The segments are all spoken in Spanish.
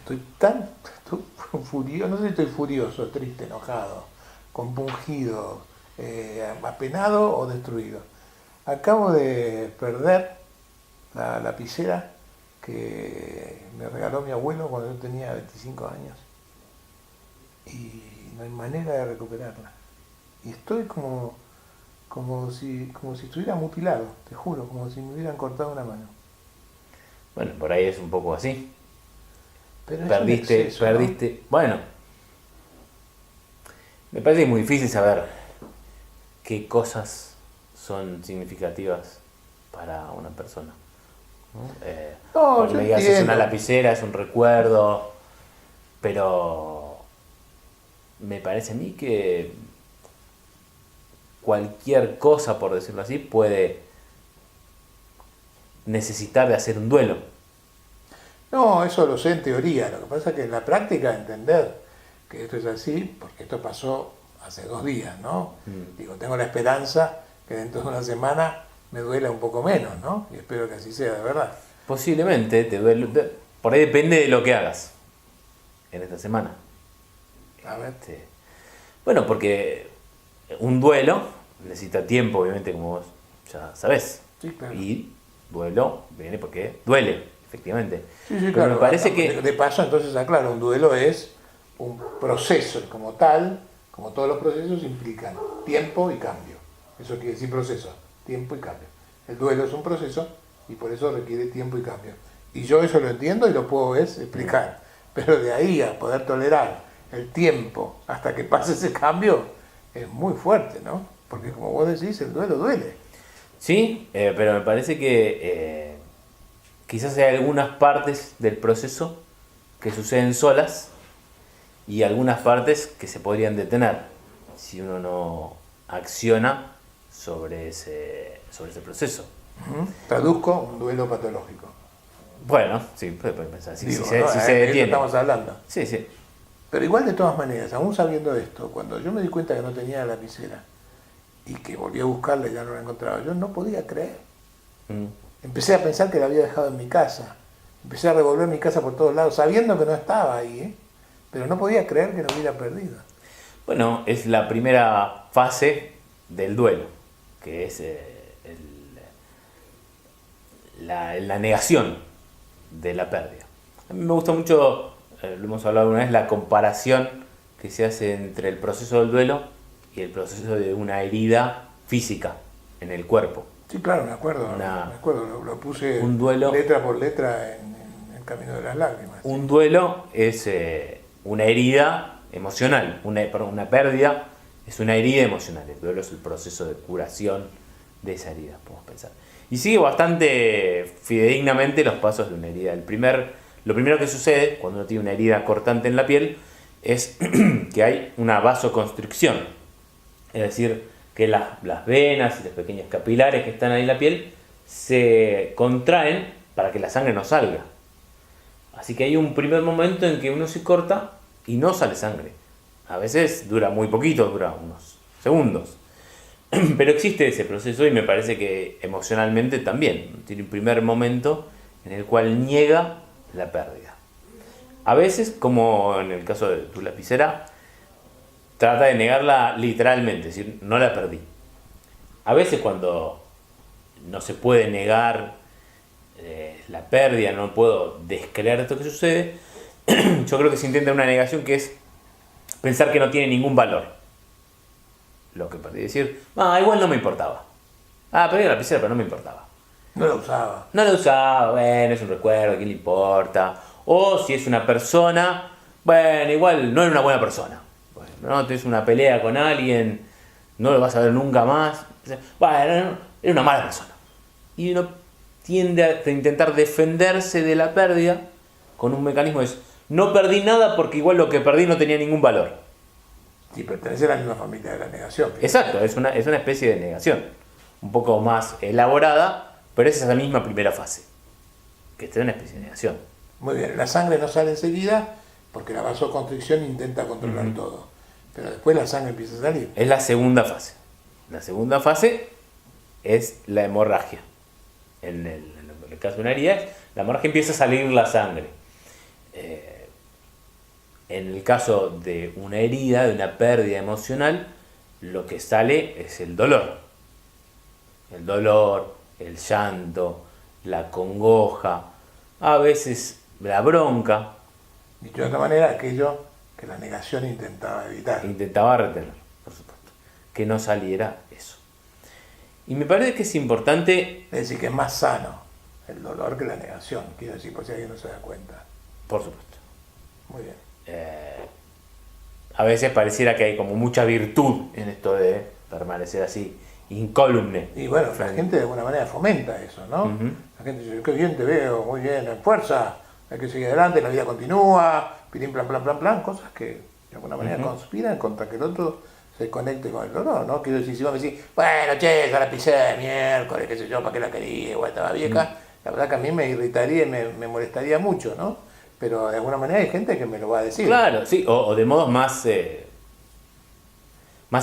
estoy tan furioso, no sé si estoy furioso, triste, enojado, compungido, apenado o destruido. Acabo de perder la lapicera que me regaló mi abuelo cuando yo tenía 25 años y no hay manera de recuperarla. Y estoy como si estuviera mutilado, te juro, como si me hubieran cortado una mano. Bueno, por ahí es un poco así. Pero es un Perdiste, exceso, ¿no? perdiste. Bueno, me parece muy difícil saber qué cosas son significativas para una persona, ¿no? No, Porque yo me digas, es una entiendo. lapicera, es un recuerdo, pero me parece a mí que cualquier cosa, por decirlo así, puede necesitar de hacer un duelo. No, eso lo sé en teoría. Lo que pasa es que en la práctica entender que esto es así, porque esto pasó hace 2 días, ¿no? Digo, tengo la esperanza que dentro de una semana me duela un poco menos, ¿no? Y espero que así sea de verdad. Posiblemente te duele, por ahí depende de lo que hagas en esta semana. A ver. Bueno, porque un duelo necesita tiempo, obviamente, como vos ya sabés. Sí, claro. Y duelo viene porque duele, efectivamente. Sí, sí, Pero me claro. parece que, De paso, entonces, aclaro, un duelo es un proceso como tal, como todos los procesos implican tiempo y cambio. Eso quiere decir proceso, tiempo y cambio. El duelo es un proceso y por eso requiere tiempo y cambio. Y yo eso lo entiendo y lo puedo explicar. Pero de ahí a poder tolerar el tiempo hasta que pase ese cambio es muy fuerte, ¿no? Porque como vos decís, el duelo duele. sí, pero me parece que quizás hay algunas partes del proceso que suceden solas y algunas partes que se podrían detener si uno no acciona sobre ese proceso. ¿Mm? Traduzco un duelo patológico. Bueno, sí, puede pensar. Digo, ¿no? Si se De eso detiene. estamos hablando. Sí, sí. Pero igual de todas maneras, aún sabiendo esto, cuando yo me di cuenta que no tenía la lapicera y que volví a buscarla y ya no la encontraba, yo no podía creer. Mm. Empecé a pensar que la había dejado en mi casa. Empecé a revolver mi casa por todos lados, sabiendo que no estaba ahí, ¿eh? Pero no podía creer que la hubiera perdido. Bueno, es la primera fase del duelo, que es la negación de la pérdida. A mí me gusta mucho, lo hemos hablado una vez, la comparación que se hace entre el proceso del duelo y el proceso de una herida física en el cuerpo. Sí, claro, Una, me acuerdo, lo puse un duelo letra por letra en El Camino de las Lágrimas. Sí. Un duelo es una herida emocional, una pérdida es una herida emocional. El duelo es el proceso de curación de esa herida, podemos pensar. Y sigue bastante fidedignamente los pasos de una herida. Lo primero que sucede cuando uno tiene una herida cortante en la piel es que hay una vasoconstricción. Es decir, que las venas y los pequeños capilares que están ahí en la piel se contraen para que la sangre no salga. Así que hay un primer momento en que uno se corta y no sale sangre. A veces dura muy poquito, dura unos segundos. Pero existe ese proceso y me parece que emocionalmente también. Tiene un primer momento en el cual niega la pérdida. A veces, como en el caso de tu lapicera, trata de negarla literalmente, es decir, no la perdí. A veces cuando no se puede negar la pérdida, no puedo descreer esto que sucede, yo creo que se intenta una negación que es pensar que no tiene ningún valor lo que perdí. Decir, igual no me importaba. Perdí la lapicera, pero no me importaba. No la usaba. No la usaba, bueno, es un recuerdo, ¿a quién le importa? O si es una persona, bueno, igual no era una buena persona. Bueno, no tienes una pelea con alguien, no lo vas a ver nunca más. Bueno, era una mala persona. Y uno tiende a intentar defenderse de la pérdida con un mecanismo de no perdí nada porque igual lo que perdí no tenía ningún valor. Sí, pertenece a la misma familia de la negación. Exacto, es una especie de negación, un poco más elaborada, pero esa es la misma primera fase, que es una especie de negación. Muy bien, la sangre no sale enseguida porque la vasoconstricción intenta controlar todo. Pero después la sangre empieza a salir. Es la segunda fase. La segunda fase es la hemorragia. En el caso de una herida, la hemorragia empieza a salir la sangre. En el caso de una herida, de una pérdida emocional, lo que sale es el dolor. El dolor, el llanto, la congoja, a veces la bronca. Dicho de otra manera, aquello que la negación intentaba evitar. Intentaba retener, por supuesto, que no saliera eso. Y me parece que es importante... Es decir, que es más sano el dolor que la negación, quiero decir, por si alguien no se da cuenta. Por supuesto. Muy bien. A veces pareciera que hay como mucha virtud en esto de permanecer así, incólume. Y bueno, la gente de alguna manera fomenta eso, ¿no? Uh-huh. La gente dice, qué bien te veo, muy bien, en fuerza, hay que seguir adelante, la vida continúa, pirín, plan, plan, plan, plan, cosas que de alguna manera Uh-huh. conspiran contra que el otro se conecte con el dolor, ¿no? Quiero decir, si vos me decís, bueno, che, ya la pisé de miércoles, qué sé yo, ¿para qué la quería? Igual estaba vieja, la verdad que a mí me irritaría y me molestaría mucho, ¿no? Pero de alguna manera hay gente que me lo va a decir. Claro, sí, o de modos más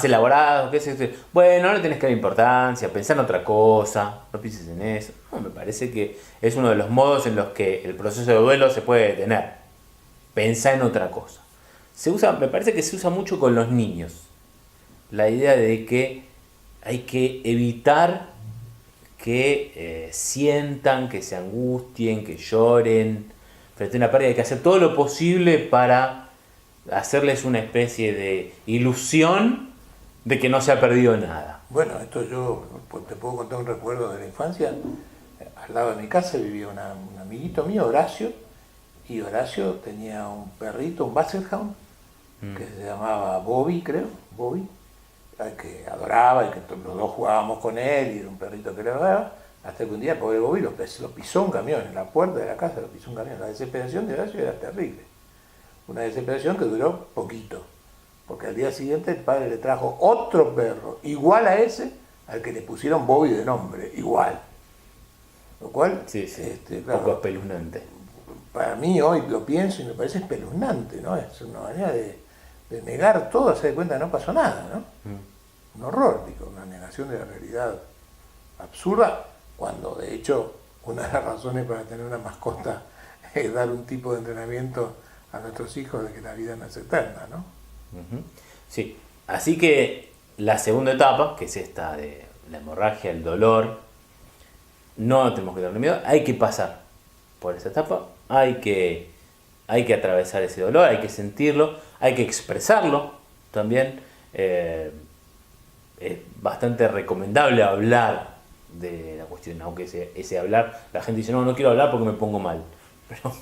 elaborados, que es bueno, no le tenés que dar importancia, pensá en otra cosa, no pienses en eso. No, me parece que es uno de los modos en los que el proceso de duelo se puede detener. Pensá en otra cosa. Me parece que se usa mucho con los niños. La idea de que hay que evitar que sientan, que se angustien, que lloren frente a una pérdida. Hay que hacer todo lo posible para hacerles una especie de ilusión de que no se ha perdido nada. Bueno, esto yo te puedo contar un recuerdo de la infancia. Al lado de mi casa vivía un amiguito mío, Horacio, y Horacio tenía un perrito, un Basset Hound, que se llamaba Bobby, creo, Bobby, al que adoraba y que los dos jugábamos con él, y era un perrito que le adoraba, hasta que un día el pobre Bobby lo pisó un camión, en la puerta de la casa lo pisó un camión. La desesperación de Horacio era terrible, una desesperación que duró poquito, porque al día siguiente el padre le trajo otro perro, igual a ese, al que le pusieron Bobby de nombre, igual. Lo cual, Sí, un claro, poco espeluznante. para mí hoy lo pienso y me parece espeluznante, ¿no? Es una manera de negar todo, hacer de cuenta que no pasó nada, ¿no? Un horror, digo, una negación de la realidad absurda, cuando de hecho una de las razones para tener una mascota es dar un tipo de entrenamiento a nuestros hijos de que la vida no es eterna, ¿no? Uh-huh. Sí, así que la segunda etapa, que es esta de la hemorragia, el dolor, no tenemos que tener miedo, hay que pasar por esa etapa, hay que atravesar ese dolor, hay que sentirlo, hay que expresarlo también. Es bastante recomendable hablar de la cuestión, aunque ese hablar, la gente dice, no quiero hablar porque me pongo mal. Pero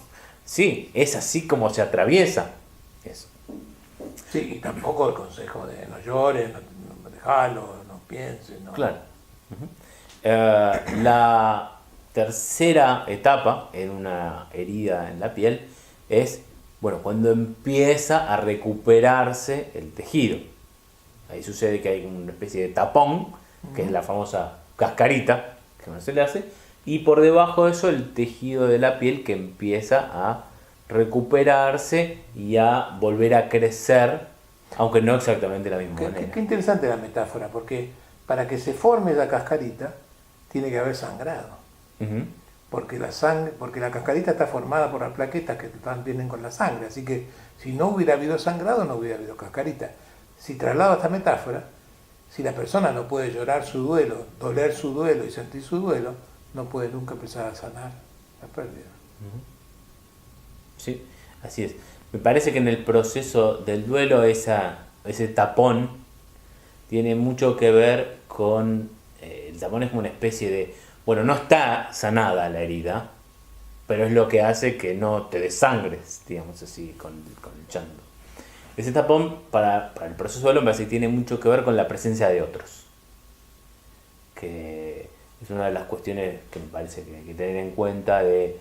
sí, es así como se atraviesa eso. Sí, y tampoco el consejo de no llores, no dejalo, no pienses, ¿no? Claro. Uh-huh. La tercera etapa en una herida en la piel es, bueno, cuando empieza a recuperarse el tejido. Ahí sucede que hay una especie de tapón, que es la famosa cascarita que no se le hace, y por debajo de eso el tejido de la piel que empieza a recuperarse y a volver a crecer, aunque no exactamente de la misma manera. Qué interesante la metáfora, porque para que se forme la cascarita tiene que haber sangrado. Uh-huh. Porque la cascarita está formada por las plaquetas que vienen con la sangre, así que si no hubiera habido sangrado no hubiera habido cascarita. Si traslado esta metáfora, si la persona no puede llorar su duelo, doler su duelo y sentir su duelo, no puede nunca empezar a sanar la pérdida. Uh-huh. Sí, así es. Me parece que en el proceso del duelo ese tapón tiene mucho que ver con... el tapón es como una especie de... Bueno, no está sanada la herida, pero es lo que hace que no te desangres, digamos así, con el llanto. Ese tapón, para el proceso de duelo, me parece que tiene mucho que ver con la presencia de otros. Que es una de las cuestiones que me parece que hay que tener en cuenta de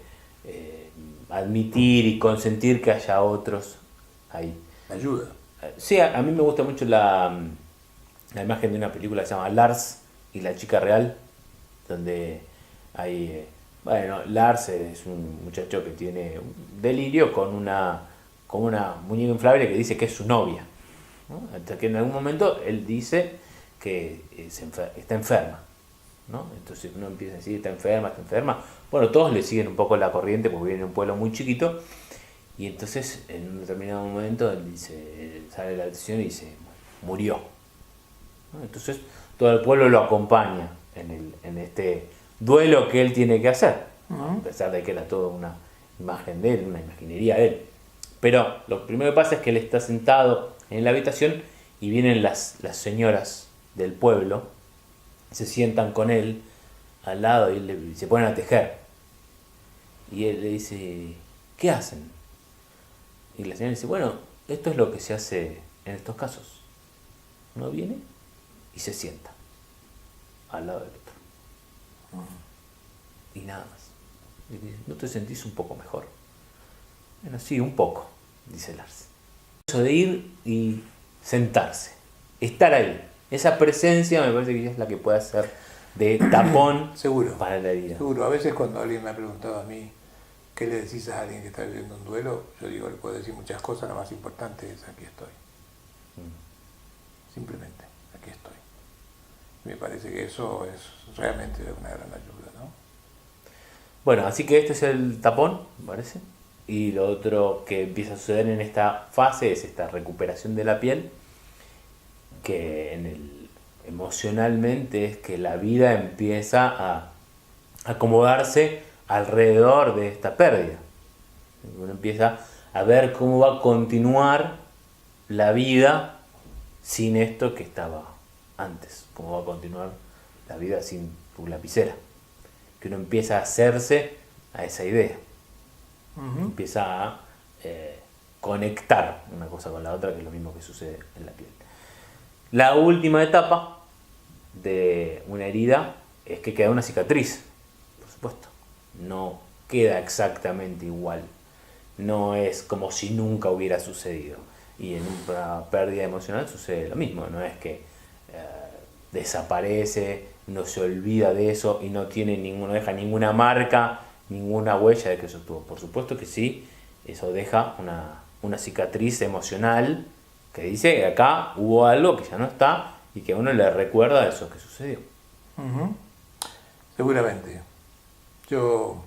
admitir y consentir que haya otros ahí. Ayuda. Sí, a mí me gusta mucho la imagen de una película que se llama Lars y la chica real, donde hay, Lars es un muchacho que tiene un delirio con una muñeca inflable que dice que es su novia, ¿no? Hasta que en algún momento él dice que está enferma, ¿no? Entonces uno empieza a decir, está enferma. Bueno, todos le siguen un poco la corriente porque vive en un pueblo muy chiquito Y entonces en un determinado momento él dice, sale de la habitación y dice, murió. ¿No? Entonces todo el pueblo lo acompaña en este duelo que él tiene que hacer, ¿no? A pesar de que era toda una imagen de él, una imaginería de él. Pero lo primero que pasa es que él está sentado en la habitación y vienen las señoras del pueblo, se sientan con él al lado y se ponen a tejer. Y él le dice, ¿qué hacen? Y la señora dice, bueno, esto es lo que se hace en estos casos. Uno viene y se sienta al lado del otro. Y nada más. Y dice, ¿no te sentís un poco mejor? Bueno, sí, un poco, dice Lars. Eso de ir y sentarse, estar ahí, esa presencia me parece que es la que puede hacer de tapón Seguro, para la herida. seguro. A veces cuando alguien me ha preguntado a mí qué le decís a alguien que está viviendo un duelo, yo digo, le puedo decir muchas cosas, la más importante es aquí estoy. Simplemente, aquí estoy. Me parece que eso es realmente una gran ayuda, ¿no? Bueno, así que este es el tapón, me parece. Y lo otro que empieza a suceder en esta fase es esta recuperación de la piel, que emocionalmente es que la vida empieza a acomodarse alrededor de esta pérdida. Uno empieza a ver cómo va a continuar la vida sin esto que estaba antes, cómo va a continuar la vida sin tu lapicera. Que uno empieza a hacerse a esa idea. Empieza a conectar una cosa con la otra, que es lo mismo que sucede en la piel. La última etapa de una herida es que queda una cicatriz, por supuesto. No queda exactamente igual. No es como si nunca hubiera sucedido. Y en una pérdida emocional sucede lo mismo. No es que desaparece, no se olvida de eso y no deja ninguna marca, ninguna huella de que eso estuvo. Por supuesto que sí, eso deja una cicatriz emocional que dice que acá hubo algo que ya no está y que a uno le recuerda eso que sucedió. Seguramente. Yo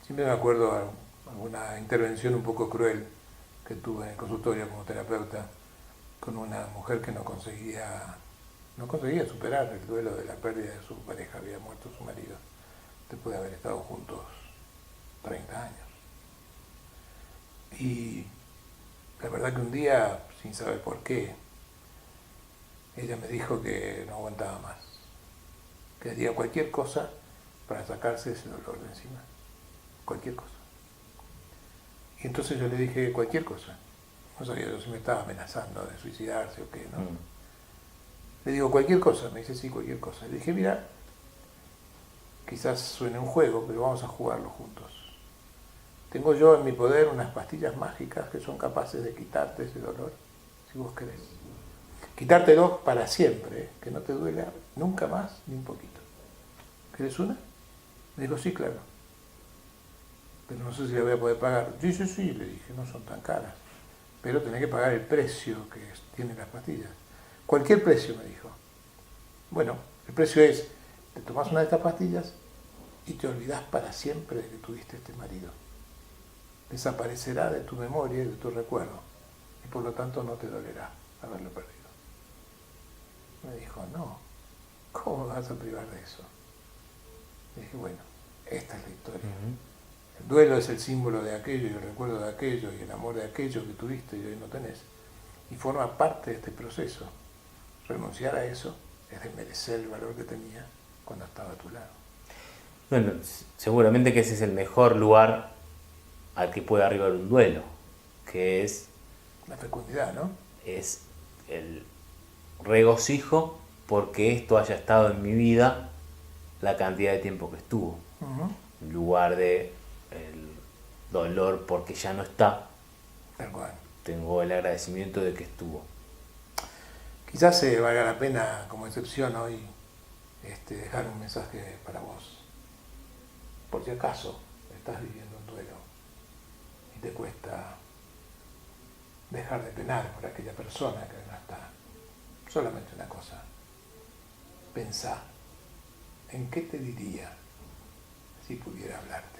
siempre me acuerdo de alguna intervención un poco cruel que tuve en el consultorio como terapeuta con una mujer que no conseguía superar el duelo de la pérdida de su pareja. Había muerto su marido después de haber estado juntos 30 años. Y la verdad que un día, sin saber por qué, ella me dijo que no aguantaba más, que haría cualquier cosa para sacarse ese dolor de encima, cualquier cosa. Y entonces yo le dije cualquier cosa. No sabía yo si me estaba amenazando de suicidarse o qué, ¿no? Le digo cualquier cosa, me dice sí, cualquier cosa. Le dije, mira, quizás suene un juego, pero vamos a jugarlo juntos. Tengo yo en mi poder unas pastillas mágicas que son capaces de quitarte ese dolor, si vos querés. Quitártelo para siempre, que no te duela nunca más ni un poquito. ¿Querés una? Le digo, sí, claro. Pero no sé si la voy a poder pagar. Sí, sí, sí, le dije, no son tan caras. Pero tenés que pagar el precio que tienen las pastillas. Cualquier precio, me dijo. Bueno, el precio es, te tomás una de estas pastillas y te olvidás para siempre de que tuviste este marido. Desaparecerá de tu memoria y de tu recuerdo. Y por lo tanto no te dolerá haberlo perdido. Me dijo, no, ¿cómo me vas a privar de eso? Le dije, bueno, esta es la historia. El duelo es el símbolo de aquello y el recuerdo de aquello y el amor de aquello que tuviste y hoy no tenés. Y forma parte de este proceso. Renunciar a eso es desmerecer el valor que tenía cuando estaba a tu lado. Bueno, seguramente que ese es el mejor lugar al que puede arribar un duelo, que es La fecundidad, ¿no? es el regocijo porque esto haya estado en mi vida la cantidad de tiempo que estuvo, en lugar de el dolor porque ya no está. Tal cual. Tengo el agradecimiento de que estuvo. Quizás valga la pena, como excepción hoy, dejar un mensaje para vos. Por si acaso estás viviendo un duelo y te cuesta dejar de penar por aquella persona que no está. Solamente una cosa. Pensá en qué te diría si pudiera hablarte.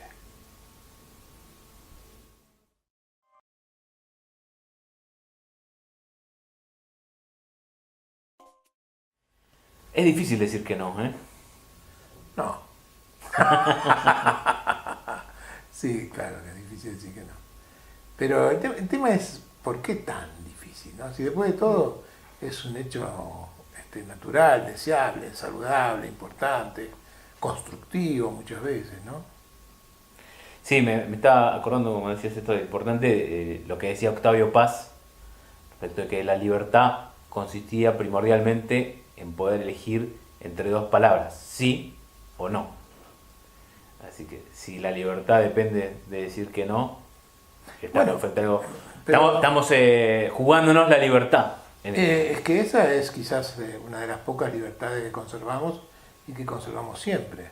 Es difícil decir que no, ¿eh? No. Sí, claro que es difícil decir que no. Pero el tema es, ¿por qué tan difícil? ¿No? Si después de todo es un hecho natural, deseable, saludable, importante, constructivo muchas veces, ¿no? Sí, me estaba acordando, como decías, esto de importante, lo que decía Octavio Paz, respecto de que la libertad consistía primordialmente en poder elegir entre dos palabras, sí o no. Así que si la libertad depende de decir que no, estamos frente a algo. Estamos jugándonos la libertad. Es que esa es quizás una de las pocas libertades que conservamos y que conservamos siempre.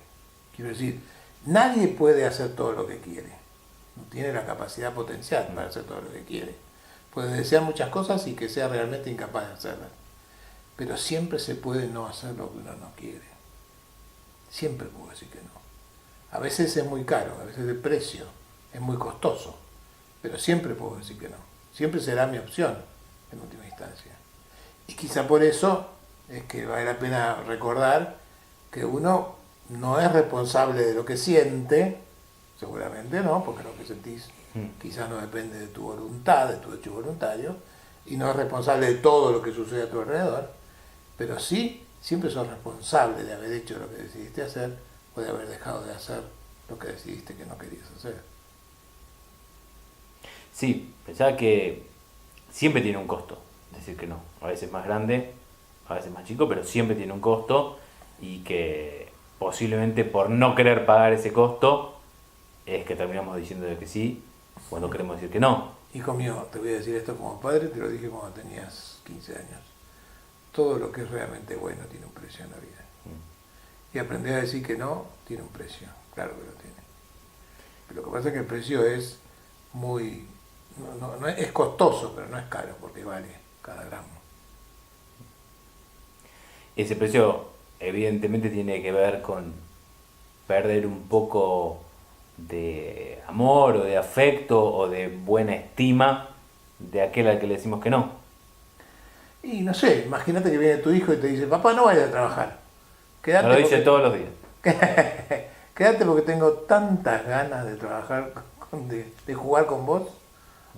Quiero decir, nadie puede hacer todo lo que quiere. No tiene la capacidad potencial para hacer todo lo que quiere. Puede desear muchas cosas y que sea realmente incapaz de hacerlas. Pero siempre se puede no hacer lo que uno no quiere. Siempre puedo decir que no. A veces es muy caro, a veces el precio es muy costoso. Pero siempre puedo decir que no. Siempre será mi opción en última instancia. Y quizá por eso es que vale la pena recordar que uno no es responsable de lo que siente, seguramente no, porque lo que sentís quizás no depende de tu voluntad, de tu hecho voluntario, y no es responsable de todo lo que sucede a tu alrededor, pero sí, siempre sos responsable de haber hecho lo que decidiste hacer o de haber dejado de hacer lo que decidiste que no querías hacer. Sí, pensaba que siempre tiene un costo decir que no. A veces más grande, a veces más chico, pero siempre tiene un costo y que posiblemente por no querer pagar ese costo es que terminamos diciendo de que sí cuando queremos decir que no. Hijo mío, te voy a decir esto como padre, te lo dije cuando tenías 15 años. Todo lo que es realmente bueno tiene un precio en la vida. Y aprender a decir que no tiene un precio, claro que lo tiene. Pero lo que pasa es que el precio es muy... No es costoso, pero no es caro, porque vale cada gramo. Ese precio evidentemente tiene que ver con perder un poco de amor o de afecto o de buena estima de aquel al que le decimos que no. Y no sé, imagínate que viene tu hijo y te dice, papá, no vayas a trabajar. Quédate Me lo dice porque... todos los días. Quédate porque tengo tantas ganas de trabajar, de jugar con vos.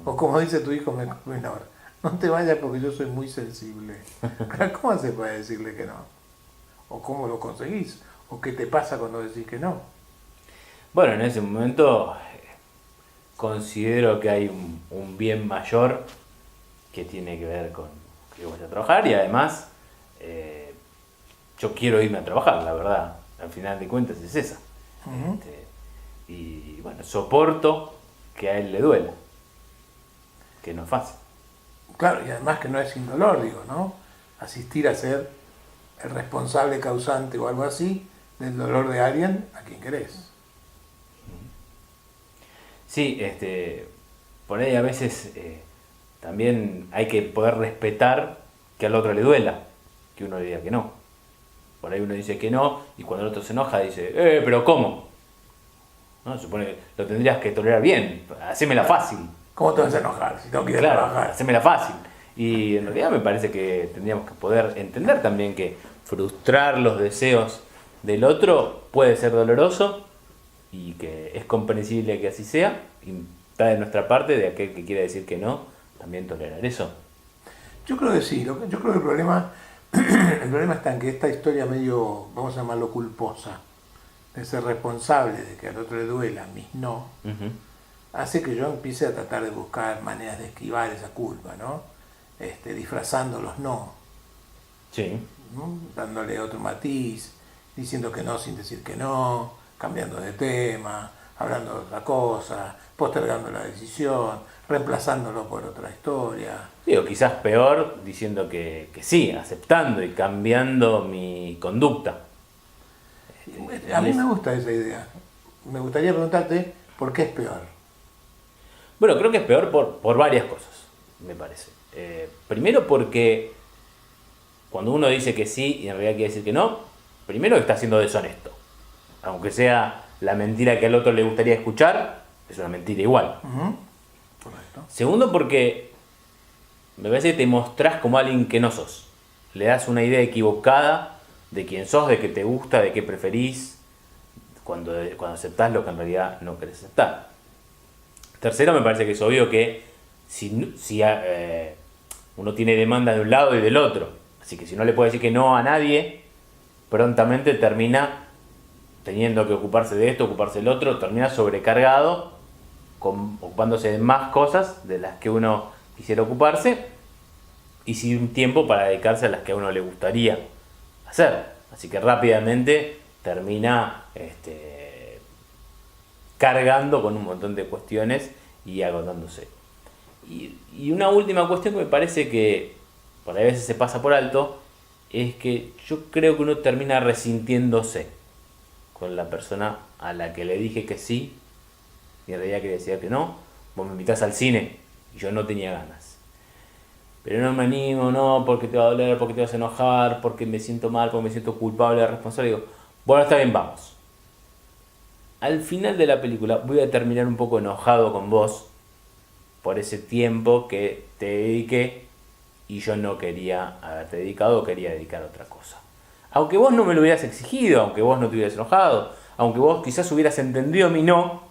O como dice tu hijo menor, no te vayas porque yo soy muy sensible. ¿Cómo haces para decirle que no? ¿O cómo lo conseguís? ¿O qué te pasa cuando decís que no? Bueno, en ese momento considero que hay un bien mayor que tiene que ver con que voy a trabajar y además yo quiero irme a trabajar, la verdad. Al final de cuentas es esa. Uh-huh. Y bueno, soporto que a él le duela, que no es fácil. Claro, y además que no es sin dolor, digo, ¿no? Asistir a ser el responsable causante o algo así del dolor de alguien a quien querés. Sí, por ahí a veces también hay que poder respetar que al otro le duela, que uno le diga que no. Por ahí uno dice que no y cuando el otro se enoja dice, pero ¿cómo? ¿No? Supone que lo tendrías que tolerar bien, hacémela fácil. ¿Cómo te vas a enojar si no quieres Claro, trabajar? hacémela fácil. Y en realidad me parece que tendríamos que poder entender también que frustrar los deseos del otro puede ser doloroso y que es comprensible que así sea, y está de nuestra parte, de aquel que quiere decir que no, también tolerar eso. Yo creo que sí, yo creo que el problema está en que esta historia medio, vamos a llamarlo culposa, de ser responsable de que al otro le duela, a mí no, hace que yo empiece a tratar de buscar maneras de esquivar esa culpa, ¿no? Disfrazando los no, Sí. ¿no? Dándole otro matiz, diciendo que no sin decir que no, cambiando de tema, hablando de otra cosa, postergando la decisión, reemplazándolo por otra historia. Sí, o quizás peor, diciendo que sí, aceptando y cambiando mi conducta. A mí me gusta esa idea. Me gustaría preguntarte por qué es peor. Bueno, creo que es peor por varias cosas, me parece. Primero porque cuando uno dice que sí y en realidad quiere decir que no, primero está siendo deshonesto. Aunque sea la mentira que al otro le gustaría escuchar, es una mentira igual. Correcto. Segundo porque me parece que te mostrás como alguien que no sos. Le das una idea equivocada de quién sos, de qué te gusta, de qué preferís, cuando aceptás lo que en realidad no querés aceptar. Tercero, me parece que es obvio que si uno tiene demanda de un lado y del otro, así que si no le puede decir que no a nadie, prontamente termina teniendo que ocuparse de esto, ocuparse del otro, termina sobrecargado, ocupándose de más cosas de las que uno quisiera ocuparse y sin tiempo para dedicarse a las que a uno le gustaría hacer. Así que rápidamente termina cargando con un montón de cuestiones y agotándose. Y una última cuestión que me parece que por ahí a veces se pasa por alto es que yo creo que uno termina resintiéndose con la persona a la que le dije que sí y en realidad quería decir que no. Vos me invitás al cine y yo no tenía ganas, pero no me animo, no, porque te va a doler, porque te vas a enojar, porque me siento mal, porque me siento culpable, responsable. Digo, bueno, está bien, vamos. Al final de la película voy a terminar un poco enojado con vos por ese tiempo que te dediqué y yo no quería haberte dedicado o quería dedicar a otra cosa. Aunque vos no me lo hubieras exigido, aunque vos no te hubieras enojado, aunque vos quizás hubieras entendido mi no,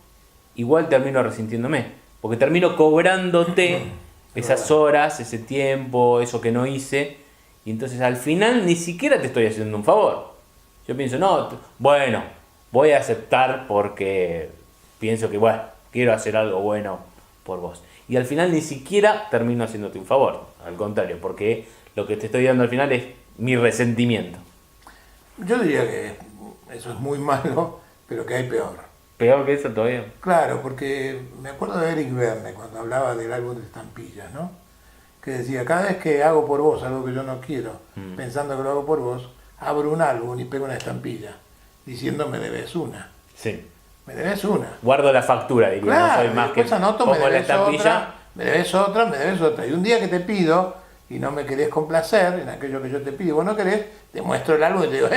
igual termino resintiéndome, porque termino cobrándote esas horas, ese tiempo, eso que no hice, y entonces al final ni siquiera te estoy haciendo un favor. Yo pienso, no, bueno, voy a aceptar porque pienso que, bueno, quiero hacer algo bueno por vos. Y al final ni siquiera termino haciéndote un favor, al contrario, porque lo que te estoy dando al final es mi resentimiento. Yo diría que eso es muy malo, pero que hay peor. Peor que eso todavía. Claro, porque me acuerdo de Eric Verne cuando hablaba del álbum de estampillas, ¿no? Que decía, cada vez que hago por vos algo que yo no quiero, pensando que lo hago por vos, abro un álbum y pego una estampilla, diciendo me debes una. Sí. Me debes una. Guardo la factura, diría, Claro, no soy más que anoto, pongo me la debes estampilla. otra, me debes otra, me debes otra. Y un día que te pido y no me querés complacer en aquello que yo te pido y vos no querés, te muestro el álbum y te digo,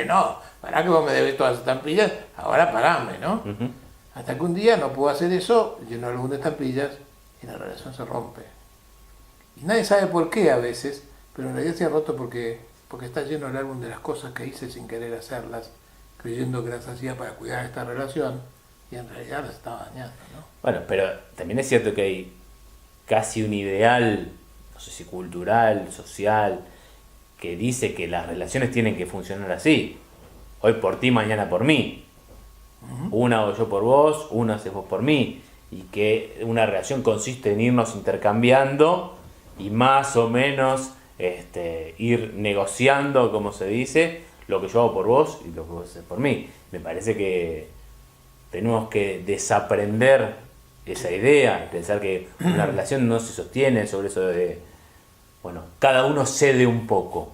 no, para que vos me debes todas las estampillas, ahora pagame, ¿no? Hasta que un día no puedo hacer eso, lleno el álbum de estampillas y la relación se rompe. Y nadie sabe por qué a veces, pero en realidad se ha roto porque está lleno el álbum de las cosas que hice sin querer hacerlas, creyendo que las hacía para cuidar esta relación y en realidad las estaba dañando, ¿no? Bueno, pero también es cierto que hay casi un ideal, no sé si cultural, social, que dice que las relaciones tienen que funcionar así. Hoy por ti, mañana por mí. Una hago yo por vos, una haces vos por mí. Y que una relación consiste en irnos intercambiando y más o menos ir negociando, como se dice, lo que yo hago por vos y lo que vos haces por mí. Me parece que tenemos que desaprender esa idea, pensar que una relación no se sostiene sobre eso de, bueno, cada uno cede un poco.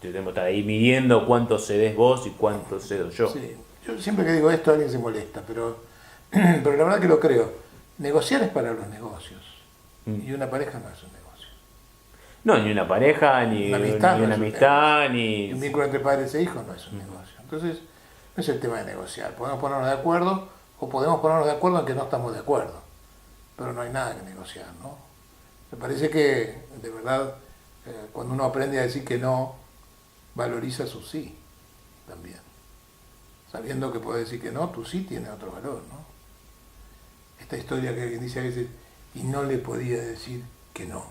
Tenemos que estar ahí midiendo cuánto cedes vos y cuánto cedo yo. Sí. Yo siempre que digo esto alguien se molesta, pero la verdad que lo creo. Negociar es para los negocios. Y una pareja no es un negocio. No, ni una pareja, ni una amistad, ni... Y un vínculo entre padres e hijos no es un negocio. Entonces, no es el tema de negociar. Podemos ponernos de acuerdo o podemos ponernos de acuerdo en que no estamos de acuerdo. Pero no hay nada que negociar, ¿no? Me parece que, de verdad, cuando uno aprende a decir que no, valoriza su sí también. Sabiendo que puede decir que no, tu sí tiene otro valor, ¿no? Esta historia que alguien dice a veces, y no le podía decir que no.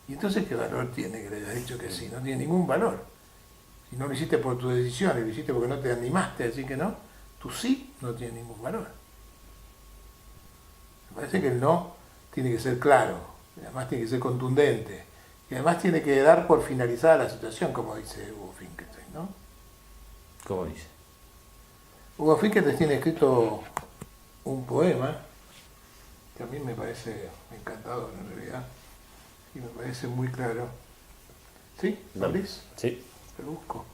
¿Y entonces qué valor tiene que le hayas dicho que sí? No tiene ningún valor. Si no lo hiciste por tu decisión y lo hiciste porque no te animaste a decir que no, tu sí no tiene ningún valor. Me parece que el no tiene que ser claro, y además tiene que ser contundente, y además tiene que dar por finalizada la situación, como dice Hugo Finkelstein, ¿no? ¿Cómo dice? Hugo Finkelstein tiene escrito un poema que a mí me parece encantador en realidad y me parece muy claro. ¿Sí? ¿Lo abrís? Sí. Lo busco.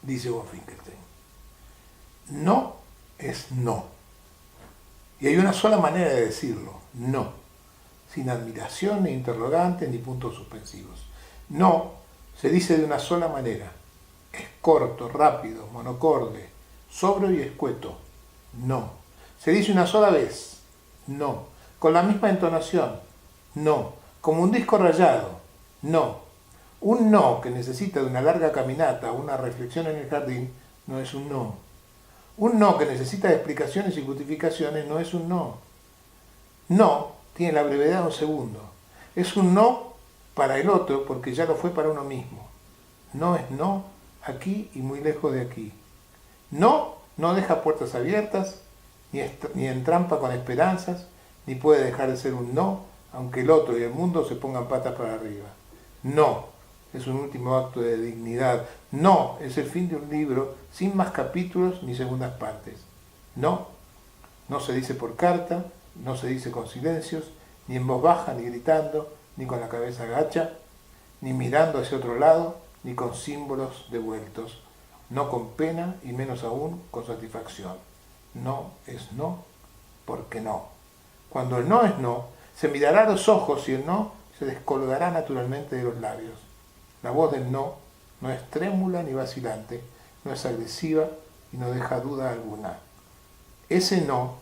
Dice Hugo Finkelstein, no es no. Y hay una sola manera de decirlo, no, sin admiración, ni interrogantes, ni puntos suspensivos. No se dice de una sola manera, es corto, rápido, monocorde, sobrio y escueto. No. Se dice una sola vez, no, Con la misma entonación, no. Como un disco rayado, no. Un no que necesita de una larga caminata o una reflexión en el jardín, no es un no. Un no que necesita de explicaciones y justificaciones, no es un no. No tiene la brevedad de un segundo. Es un no para el otro porque ya lo fue para uno mismo. No es no aquí y muy lejos de aquí. No deja puertas abiertas, ni entrampa con esperanzas, ni puede dejar de ser un no, aunque el otro y el mundo se pongan patas para arriba. No es un último acto de dignidad. No es el fin de un libro sin más capítulos ni segundas partes. No se dice por carta, no se dice con silencios, ni en voz baja, ni gritando, ni con la cabeza agacha, ni mirando hacia otro lado, ni con símbolos devueltos. No con pena y menos aún con satisfacción. No es no porque no. Cuando el no es no, se mirará a los ojos y el no se descolgará naturalmente de los labios. La voz del no es trémula ni vacilante, no es agresiva y no deja duda alguna. Ese no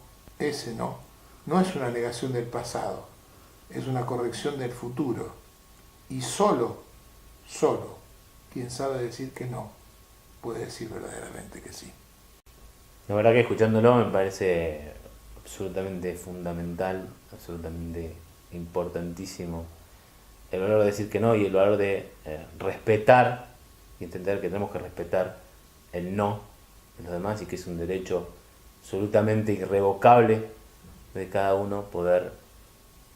no es una negación del pasado, es una corrección del futuro. Y solo quien sabe decir que no puede decir verdaderamente que sí. La verdad que escuchándolo me parece absolutamente fundamental, absolutamente importantísimo el valor de decir que no y el valor de respetar y entender que tenemos que respetar el no de los demás y que es un derecho absolutamente irrevocable de cada uno poder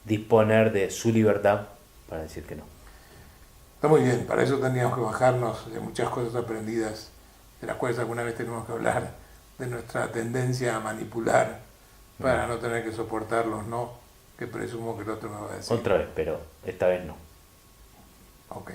disponer de su libertad para decir que no. Está muy bien, para eso tendríamos que bajarnos de muchas cosas aprendidas, de las cuales alguna vez tenemos que hablar, de nuestra tendencia a manipular para no tener que soportar los no que presumo que el otro me va a decir. Otra vez, pero esta vez no. Ok.